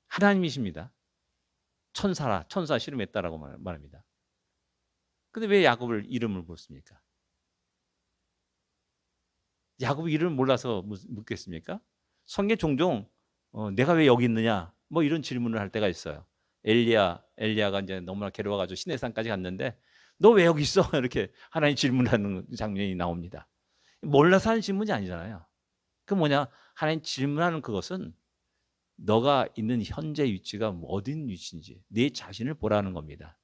하나님이십니다. 천사 씨름했다라고 말합니다. 근데 왜 야곱을 이름을 묻습니까? 야곱의 이름을 몰라서 묻겠습니까? 성경에 종종 내가 왜 여기 있느냐 뭐 이런 질문을 할 때가 있어요. 엘리야가 이제 너무나 괴로워가지고 시내산까지 갔는데 너 왜 여기 있어? 이렇게 하나님 질문하는 장면이 나옵니다. 몰라서 하는 질문이 아니잖아요. 그 뭐냐? 하나님 질문하는 그것은 너가 있는 현재 위치가 어딘 위치인지 네 자신을 보라는 겁니다.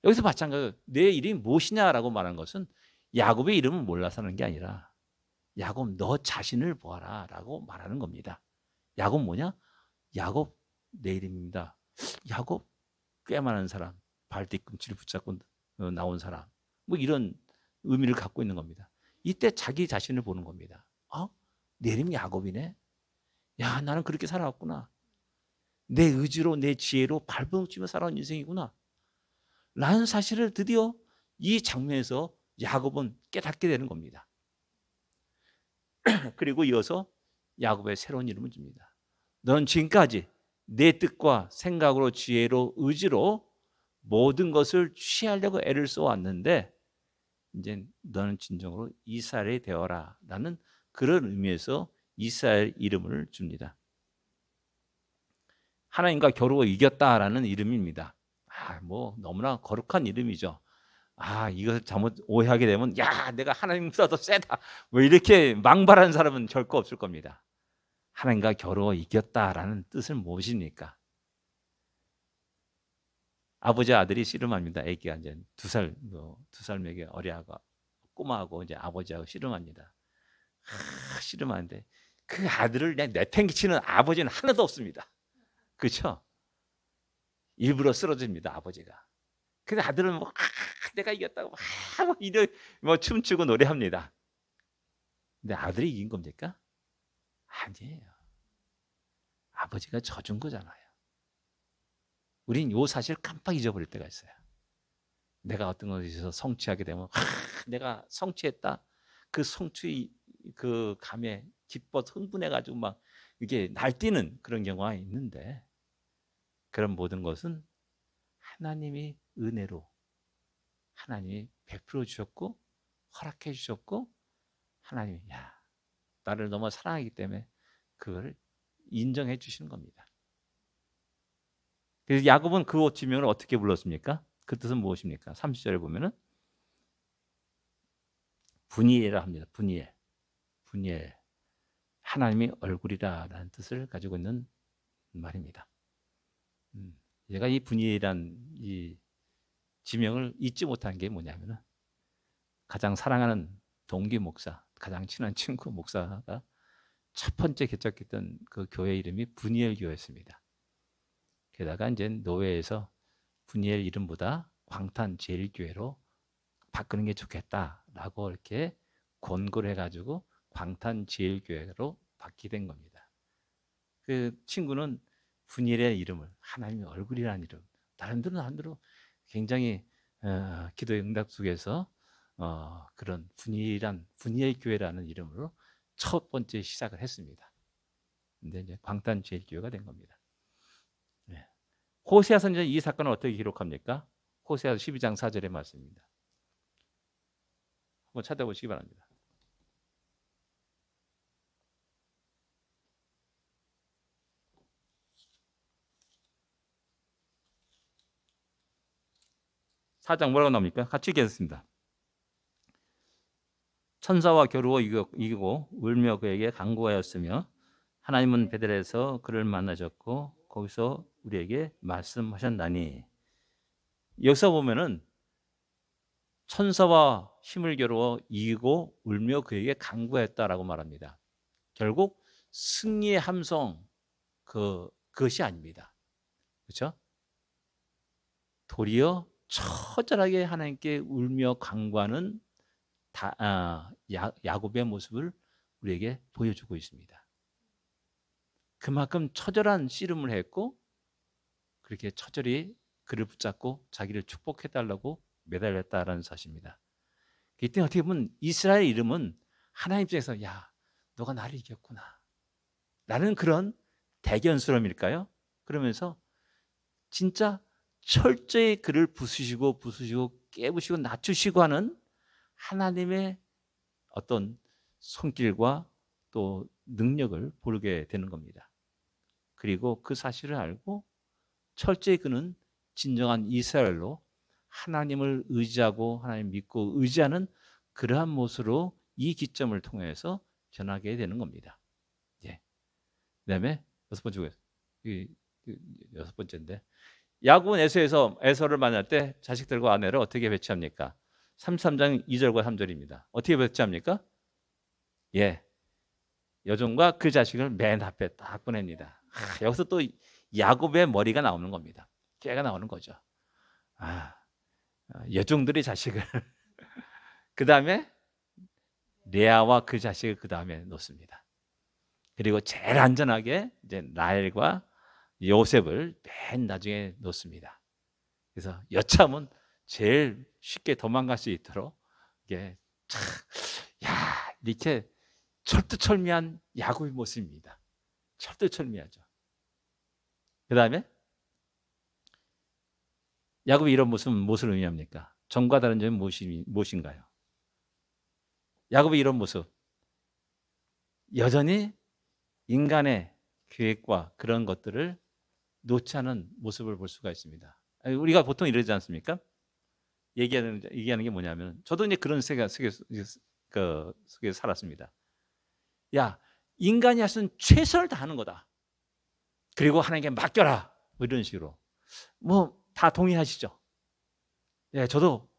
여기서 마찬가지로 내 이름이 무엇이냐라고 말하는 것은 야곱의 이름을 몰라서 하는 게 아니라 야곱 너 자신을 보아라 라고 말하는 겁니다. 야곱 뭐냐? 야곱 내 이름입니다. 야곱 꽤 많은 사람, 발 뒤꿈치를 붙잡고 나온 사람, 뭐 이런 의미를 갖고 있는 겁니다. 이때 자기 자신을 보는 겁니다. 내 이름이 야곱이네. 야, 나는 그렇게 살아왔구나. 내 의지로 내 지혜로 발버둥치며 살아온 인생이구나 라는 사실을 드디어 이 장면에서 야곱은 깨닫게 되는 겁니다. 그리고 이어서 야곱의 새로운 이름을 줍니다. 너는 지금까지 내 뜻과 생각으로 지혜로 의지로 모든 것을 취하려고 애를 써왔는데 이제 너는 진정으로 이스라엘이 되어라 라는 그런 의미에서 이스라엘 이름을 줍니다. 하나님과 겨루어 이겼다라는 이름입니다. 뭐 너무나 거룩한 이름이죠. 이것을 잘못 오해하게 되면 야, 내가 하나님보다 더 세다 뭐 이렇게 망발하는 사람은 결코 없을 겁니다. 하나님과 겨루어 이겼다라는 뜻은 무엇입니까? 아버지 아들이 씨름합니다. 애기가 이제 2살 먹여 어려하고 꼬마하고 이제 아버지하고 씨름합니다. 씨름하는데 그 아들을 그냥 내팽개치는 아버지는 하나도 없습니다. 그렇죠? 일부러 쓰러집니다. 아버지가. 근데 아들은 내가 이겼다고 막 춤추고 노래합니다. 근데 아들이 이긴 겁니까? 아니에요. 아버지가 져준 거잖아요. 우린 요 사실 깜빡 잊어버릴 때가 있어요. 내가 어떤 것에서 성취하게 되면 내가 성취했다. 그 성취 그 감에 기뻐 흥분해가지고 막 이게 날뛰는 그런 경우가 있는데 그런 모든 것은 하나님이 은혜로 하나님이 베풀어 주셨고 허락해 주셨고 하나님이 나를 너무 사랑하기 때문에 그걸 인정해 주시는 겁니다. 그래서 야곱은 그 옷 지명을 어떻게 불렀습니까? 그 뜻은 무엇입니까? 30절에 보면은 분이엘이라 합니다. 분이엘. 하나님의 얼굴이라는 뜻을 가지고 있는 말입니다. 제가 이 분이엘이란 이 지명을 잊지 못한 게 뭐냐면은 가장 사랑하는 동기 목사, 가장 친한 친구 목사가 첫 번째 개척했던 그 교회 이름이 분이엘 교회였습니다. 게다가 이제 노회에서 분이엘 이름보다 광탄제일교회로 바꾸는 게 좋겠다라고 이렇게 권고를 해가지고 광탄제일교회로 바뀌게 된 겁니다. 그 친구는 분이엘의 이름을 하나님의 얼굴이라는 이름, 나름대로 굉장히 기도의 응답 속에서 그런 분이엘 교회라는 이름으로 첫 번째 시작을 했습니다. 근데 이제 광탄제일교회가 된 겁니다. 네. 호세아 선지자는 이 사건을 어떻게 기록합니까? 호세아 12장 4절의 말씀입니다. 한번 찾아보시기 바랍니다. 사장 뭐라고 나옵니까? 같이 읽겠습니다. 천사와 겨루어 이기고 울며 그에게 간구하였으며 하나님은 베델에서 그를 만나셨고 거기서 우리에게 말씀하셨나니. 여기서 보면은 천사와 힘을 겨루어 이기고 울며 그에게 간구했다라고 말합니다. 결국 승리의 함성 그것이 아닙니다. 그렇죠? 도리어 처절하게 하나님께 울며 간구하는 야곱의 모습을 우리에게 보여주고 있습니다. 그만큼 처절한 씨름을 했고 그렇게 처절히 그를 붙잡고 자기를 축복해달라고 매달렸다라는 사실입니다. 이때 어떻게 보면 이스라엘 이름은 하나님 입장에서 야, 너가 나를 이겼구나 라는 그런 대견스러움일까요? 그러면서 진짜 철저히 그를 부수시고 깨부시고 낮추시고 하는 하나님의 어떤 손길과 또 능력을 보게 되는 겁니다. 그리고 그 사실을 알고 철저히 그는 진정한 이스라엘로 하나님을 의지하고 하나님 믿고 의지하는 그러한 모습으로 이 기점을 통해서 변하게 되는 겁니다. 예. 그다음에 여섯 번째인데 야곱은 에서를 만날 때 자식들과 아내를 어떻게 배치합니까? 33장 2절과 3절입니다. 어떻게 배치합니까? 예, 여종과 그 자식을 맨 앞에 딱 보냅니다. 여기서 또 야곱의 머리가 나오는 겁니다. 깨가 나오는 거죠. 여종들의 자식을 그 다음에 레아와 그 자식을 그 다음에 놓습니다. 그리고 제일 안전하게 이제 라헬과 요셉을 맨 나중에 놓습니다. 그래서 여참은 제일 쉽게 도망갈 수 있도록 이게 참, 야, 이렇게 철두철미한 야곱의 모습입니다. 철두철미하죠. 그 다음에 야곱이 이런 모습은 무엇을 의미합니까? 전과 다른 점이 무엇인가요? 야곱의 이런 모습, 여전히 인간의 계획과 그런 것들을 놓지 않은 모습을 볼 수가 있습니다. 우리가 보통 이러지 않습니까? 얘기하는 게 뭐냐면, 저도 이제 그런 세계 속에 살았습니다. 야, 인간이 할 수 있는 최선을 다하는 거다. 그리고 하나님께 맡겨라. 뭐 이런 식으로. 뭐 다 동의하시죠? 예, 저도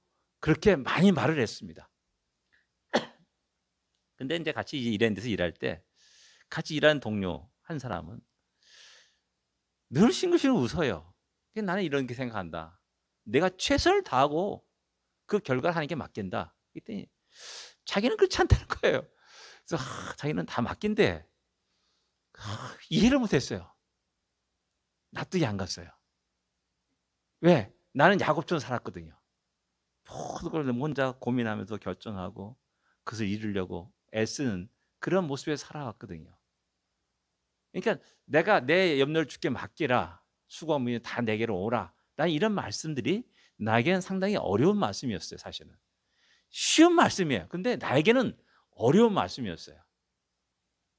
그렇게 많이 말을 했습니다. 근데 이제 같이 일하는 데서 일할 때 같이 일하는 동료 한 사람은 늘 싱글싱글 웃어요. 나는 이렇게 생각한다. 내가 최선을 다하고 그 결과를 하나님께 맡긴다. 그랬더니 자기는 그렇지 않다는 거예요. 그래서 자기는 다 맡긴대. 이해를 못했어요. 납득이 안 갔어요. 왜? 나는 야곱처럼 살았거든요. 모든 걸 혼자 고민하면서 결정하고 그것을 이루려고 애쓰는 그런 모습에 살아왔거든요. 그러니까 내가 내 염려를 주께 맡기라. 수고하면 다 내게로 오라. 난 이런 말씀들이 나에게는 상당히 어려운 말씀이었어요. 사실은 쉬운 말씀이에요. 근데 나에게는 어려운 말씀이었어요.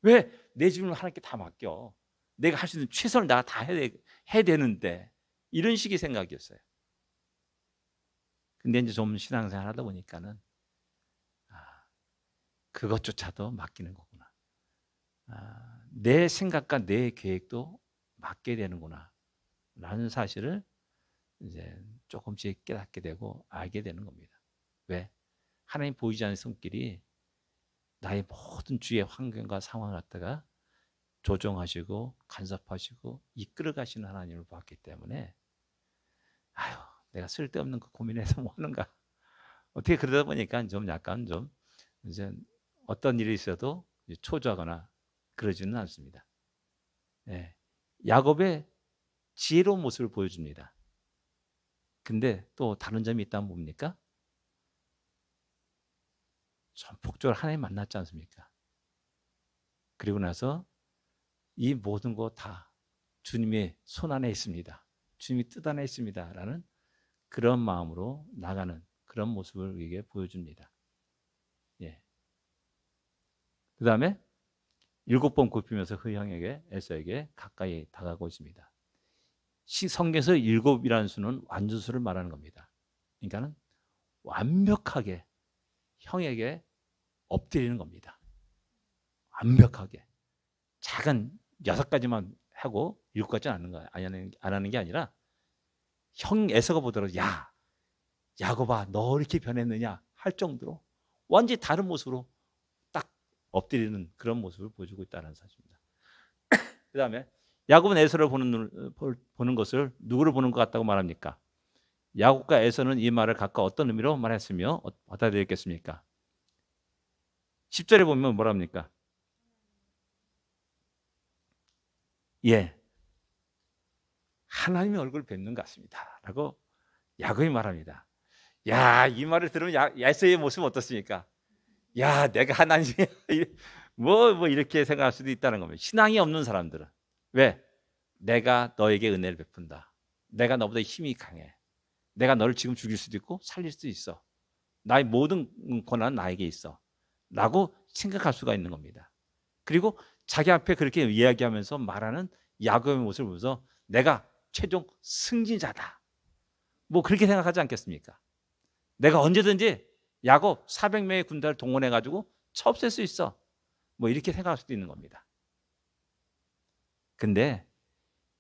왜? 내 짐을 하나님께 다 맡겨. 내가 할 수 있는 최선을 내가 다 해야 되는데, 이런 식의 생각이었어요. 근데 이제 좀 신앙생활 하다 보니까는 그것조차도 맡기는 거구나. 내 생각과 내 계획도 맡게 되는구나 라는 사실을 이제 조금씩 깨닫게 되고 알게 되는 겁니다. 왜? 하나님 보이지 않는 손길이 나의 모든 주위의 환경과 상황을 갖다가 조정하시고 간섭하시고 이끌어 가시는 하나님을 봤기 때문에 내가 쓸데없는 거 고민해서 뭐 하는가. 어떻게 그러다 보니까 좀 약간 좀 이제 어떤 일이 있어도 초조하거나 그러지는 않습니다. 네. 야곱의 지혜로운 모습을 보여줍니다. 근데 또 다른 점이 있다면 뭡니까? 전폭적으로 하나님 만났지 않습니까? 그리고 나서 이 모든 것 다 주님의 손 안에 있습니다. 주님이 뜻 안에 있습니다. 라는 그런 마음으로 나가는 그런 모습을 우리에게 보여줍니다. 예. 그 다음에 7번 굽히면서 그 형에게 에서에게 가까이 다가가고 있습니다. 성경에서 7이라는 수는 완전수를 말하는 겁니다. 그러니까는 완벽하게 형에게 엎드리는 겁니다. 완벽하게. 작은 6가지만 하고 7가지는 안 하는 게 아니라 형 에서가 보더라도 야, 야곱아 너 이렇게 변했느냐 할 정도로 완전히 다른 모습으로 딱 엎드리는 그런 모습을 보여주고 있다는 사실입니다. 그 다음에 야곱은 에서를 보는 것을 누구를 보는 것 같다고 말합니까? 야곱과 에서는 이 말을 각각 어떤 의미로 말했으며 받아들였겠습니까? 10절에 보면 뭐라 합니까? 예, 하나님의 얼굴을 뵙는 것 같습니다 라고 야곱이 말합니다. 야, 이 말을 들으면 에서의 모습은 어떻습니까? 야, 내가 하나님이야 뭐 이렇게 생각할 수도 있다는 겁니다. 신앙이 없는 사람들은. 왜? 내가 너에게 은혜를 베푼다. 내가 너보다 힘이 강해. 내가 너를 지금 죽일 수도 있고 살릴 수도 있어. 나의 모든 권한은 나에게 있어 라고 생각할 수가 있는 겁니다. 그리고 자기 앞에 그렇게 이야기하면서 말하는 야곱의 모습을 보면서 내가 최종 승진자다 뭐 그렇게 생각하지 않겠습니까? 내가 언제든지 야곱 400명의 군대를 동원해가지고 처없앨 수 있어 뭐 이렇게 생각할 수도 있는 겁니다. 근데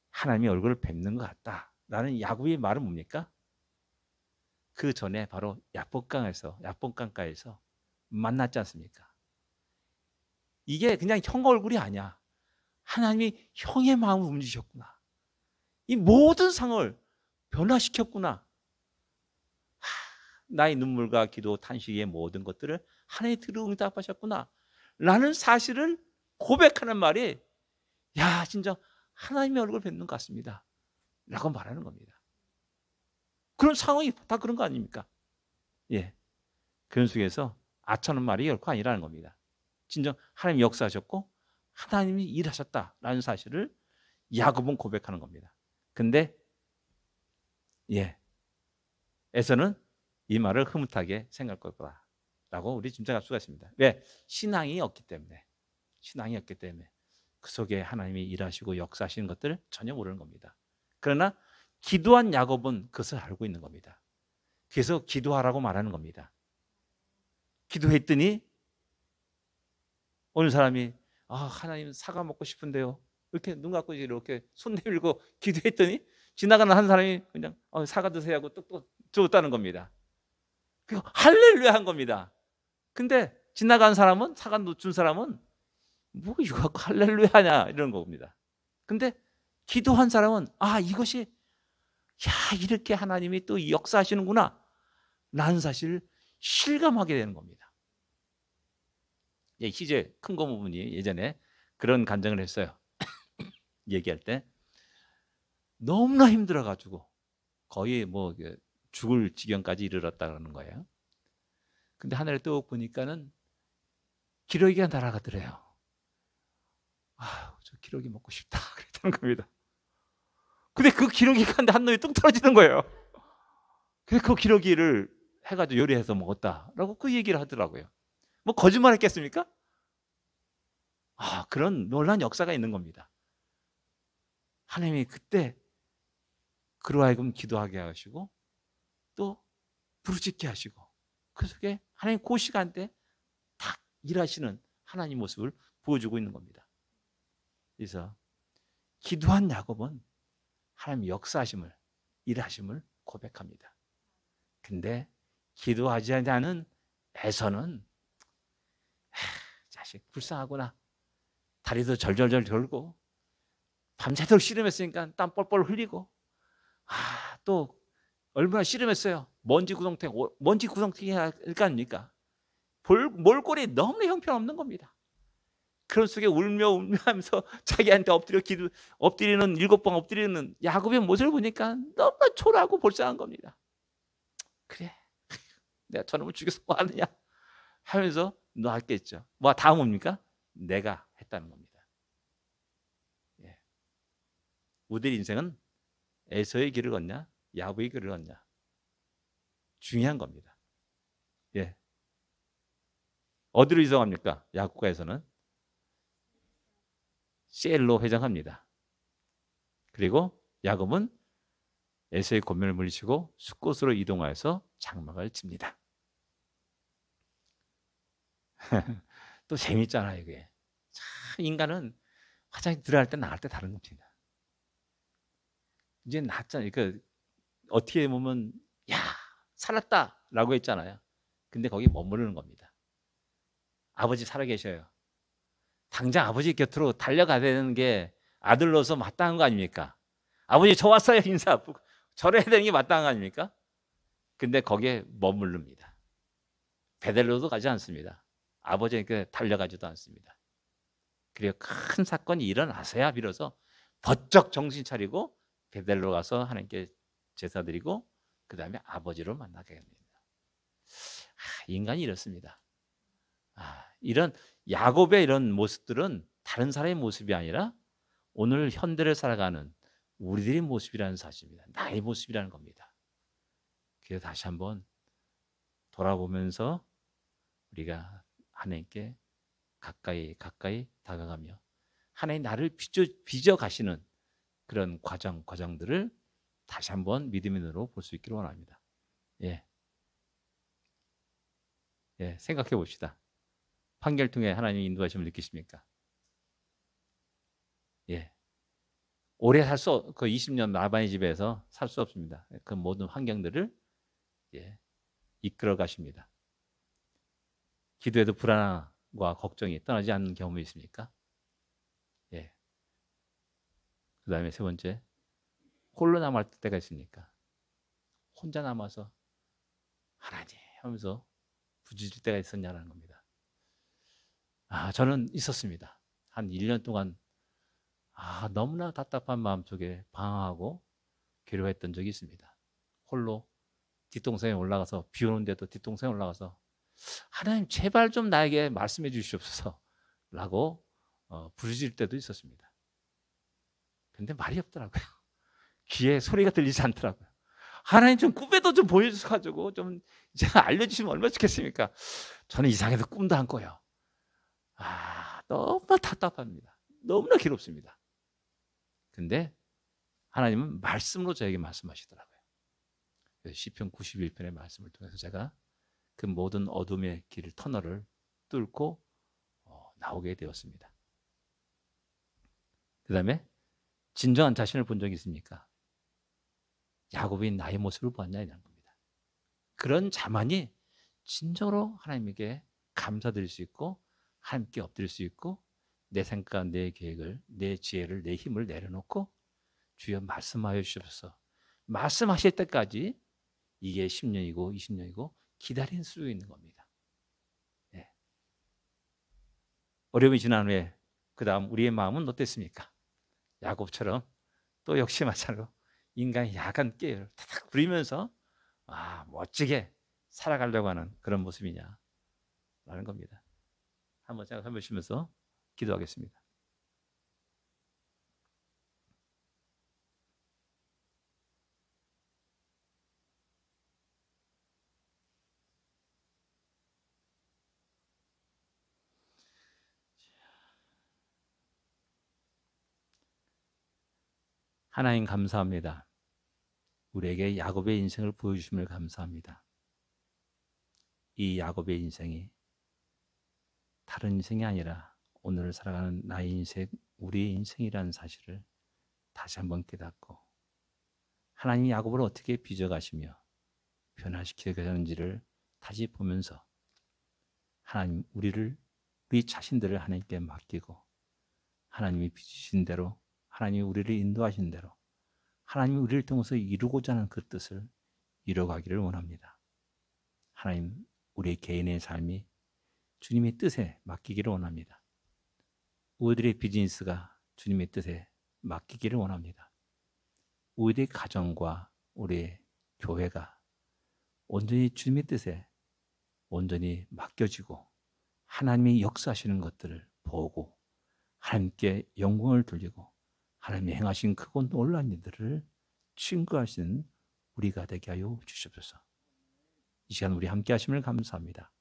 하나님의 얼굴을 뵙는 것 같다라는 야곱의 말은 뭡니까? 그 전에 바로 야복강가에서 만났지 않습니까? 이게 그냥 형 얼굴이 아니야. 하나님이 형의 마음을 움직이셨구나. 이 모든 상을 변화시켰구나. 나의 눈물과 기도, 탄식의 모든 것들을 하나님이 들어 응답하셨구나 라는 사실을 고백하는 말이, 야, 진짜 하나님의 얼굴을 뵙는 것 같습니다 라고 말하는 겁니다. 그런 상황이 다 그런 거 아닙니까? 예. 그런 속에서 아차는 말이 결코 아니라는 겁니다. 진정 하나님이 역사하셨고 하나님이 일하셨다라는 사실을 야곱은 고백하는 겁니다. 근데 에서는 이 말을 흐뭇하게 생각할 거라고 우리 짐작할 수가 있습니다. 왜? 신앙이 없기 때문에. 그 속에 하나님이 일하시고 역사하시는 것들을 전혀 모르는 겁니다. 그러나 기도한 야곱은 그것을 알고 있는 겁니다. 그래서 기도하라고 말하는 겁니다. 기도했더니 어느 사람이 하나님 사과 먹고 싶은데요. 이렇게 눈 감고 이렇게 손 내밀고 기도했더니 지나가는 한 사람이 그냥 사과 드세요 하고 뚝뚝 줬다는 겁니다. 그 할렐루야 한 겁니다. 근데 지나간 사람은, 사과 준 사람은 뭐 이거 갖고 할렐루야 하냐 이런 겁니다. 근데 기도한 사람은 이것이 이렇게 하나님이 또 역사하시는구나 라는 사실을 실감하게 되는 겁니다. 희재 큰 고모분이 예전에 그런 간증을 했어요. 얘기할 때 너무나 힘들어가지고 거의 뭐 죽을 지경까지 이르렀다는 거예요. 근데 하늘에 또 보니까는 기러기가 날아가더래요. 저 기러기 먹고 싶다 그랬다는 겁니다. 근데 그 기러기가 한 놈이 뚝 떨어지는 거예요. 그래서 그 기러기를 해가지고 요리해서 먹었다라고 그 얘기를 하더라고요. 뭐 거짓말 했겠습니까? 그런 놀라운 역사가 있는 겁니다. 하나님이 그때 그로 하여금 기도하게 하시고 또 부르짖게 하시고 그 속에 하나님 그 시간대 딱 일하시는 하나님 모습을 보여주고 있는 겁니다. 그래서 기도한 야곱은 하나님 역사하심을, 일하심을 고백합니다. 근데 기도하지 않는 에서는 자식 불쌍하구나. 다리도 절절절 절고 밤새도록 씨름했으니까 땀 뻘뻘 흘리고 또 얼마나 씨름했어요. 먼지 구덩텅이 할까 아닙니까? 몰골이 너무나 형편없는 겁니다. 그런 속에 울며 하면서 자기한테 엎드리는 7번 엎드리는 야곱의 모습을 보니까 너무나 초라하고 불쌍한 겁니다. 그래, 내가 저놈을 죽여서 뭐 하느냐 하면서 너 할겠죠. 뭐 다음 뭡니까? 내가 했다는 겁니다. 우리의 인생은 에서의 길을 걷냐 야곱의 길을 걷냐 중요한 겁니다. 어디로 이동합니까? 야곱과 에서는 셀로 회장합니다. 그리고 야곱은 에서의 고면을 물리치고 숫곳으로 이동하여서 장막을 칩니다. 또 재밌잖아요. 이게 참 인간은 화장실 들어갈 때 나갈 때 다른 겁니다. 이제 낫잖아요. 그러니까 어떻게 보면 살았다라고 했잖아요. 근데 거기 머무르는 겁니다. 아버지 살아계셔요. 당장 아버지 곁으로 달려가야 되는 게 아들로서 마땅한 거 아닙니까? 아버지 저 왔어요 인사 절해야 되는 게 마땅한 거 아닙니까? 근데 거기에 머무릅니다. 베델로도 가지 않습니다. 아버지에게 달려가지도 않습니다. 그리고 큰 사건이 일어나서야 비로소 번쩍 정신 차리고 베델로 가서 하나님께 제사 드리고 그 다음에 아버지를 만나게 됩니다. 인간이 이렇습니다. 이런 야곱의 이런 모습들은 다른 사람의 모습이 아니라 오늘 현대를 살아가는 우리들의 모습이라는 사실입니다. 나의 모습이라는 겁니다. 그래서 다시 한번 돌아보면서 우리가 하나님께 가까이 다가가며 하나님 나를 빚어 가시는 그런 과정들을 다시 한번 믿음의 눈으로 볼 수 있기를 원합니다. 생각해 봅시다. 판결통에 하나님의 인도하심을 느끼십니까? 오래 그 20년 라반의 집에서 살 수 없습니다. 그 모든 환경들을 이끌어 가십니다. 기도해도 걱정과 걱정이 떠나지 않는 경험이 있습니까? 예. 그 다음에 세 번째, 홀로 남을 때가 있으니까 혼자 남아서 하나님 하면서 부짖을 때가 있었냐는 겁니다. 저는 있었습니다. 한 1년 동안 너무나 답답한 마음속에 방황하고 괴로워했던 적이 있습니다. 홀로 뒷동산에 올라가서, 비 오는데도 뒷동산에 올라가서 하나님 제발 좀 나에게 말씀해 주시옵소서 라고 부르짖을 때도 있었습니다. 근데 말이 없더라고요. 귀에 소리가 들리지 않더라고요. 하나님 좀 꿈에도 좀 보여주셔가지고 좀 이제 알려주시면 얼마나 좋겠습니까? 저는 이상해도 꿈도 안 꿔요. 너무나 답답합니다. 너무나 괴롭습니다. 근데 하나님은 말씀으로 저에게 말씀하시더라고요. 시편 91편의 말씀을 통해서 제가 그 모든 어둠의 길을, 터널을 뚫고 나오게 되었습니다. 그 다음에 진정한 자신을 본 적이 있습니까? 야곱이 나의 모습을 보았냐는 겁니다. 그런 자만이 진정으로 하나님에게 감사드릴 수 있고 하나님께 엎드릴 수 있고 내 생각, 내 계획을, 내 지혜를, 내 힘을 내려놓고 주여 말씀하여 주셔서 말씀하실 때까지 이게 10년이고 20년이고 기다릴 수 있는 겁니다. 네. 어려움이 지난 후에 그 다음 우리의 마음은 어땠습니까? 야곱처럼 또 역시 마찬가지로 인간이 야간 깨를 타닥 부리면서 멋지게 살아가려고 하는 그런 모습이냐 라는 겁니다. 한번 생각해 보시면서 기도하겠습니다. 하나님 감사합니다. 우리에게 야곱의 인생을 보여주심을 감사합니다. 이 야곱의 인생이 다른 인생이 아니라 오늘 살아가는 나의 인생, 우리의 인생이라는 사실을 다시 한번 깨닫고 하나님이 야곱을 어떻게 빚어가시며 변화시켜 가셨는지를 다시 보면서 하나님 우리 자신들을 하나님께 맡기고 하나님이 빚으신 대로, 하나님이 우리를 인도하신 대로 하나님이 우리를 통해서 이루고자 하는 그 뜻을 이뤄가기를 원합니다. 하나님, 우리 개인의 삶이 주님의 뜻에 맡기기를 원합니다. 우리들의 비즈니스가 주님의 뜻에 맡기기를 원합니다. 우리의 가정과 우리의 교회가 온전히 주님의 뜻에 온전히 맡겨지고 하나님이 역사하시는 것들을 보고 하나님께 영광을 돌리고 하나님이 행하신 크고 놀라운 일들을 증거하시는 우리가 되게 하여 주시옵소서. 이 시간 우리 함께 하심을 감사합니다.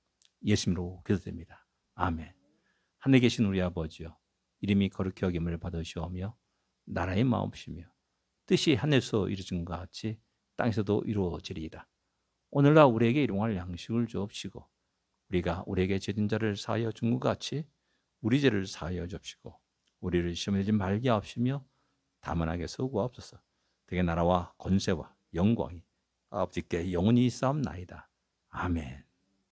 예수님으로 기도드립니다. 아멘. 하늘에 계신 우리 아버지여, 이름이 거룩히 여김을 받으시오며 나라의 마음이시며 뜻이 하늘에서 이루어진 것 같이 땅에서도 이루어지리이다. 오늘날 우리에게 일용할 양식을 주옵시고 우리에게 죄진 자를 사하여 준 것 같이 우리 죄를 사하여 주옵시고 우리를 시험에 들지 말게 하옵시며 다만 악에서 구하옵소서. 되게 나라와 권세와 영광이 아버지께 영원히 있사옵나이다. 아멘.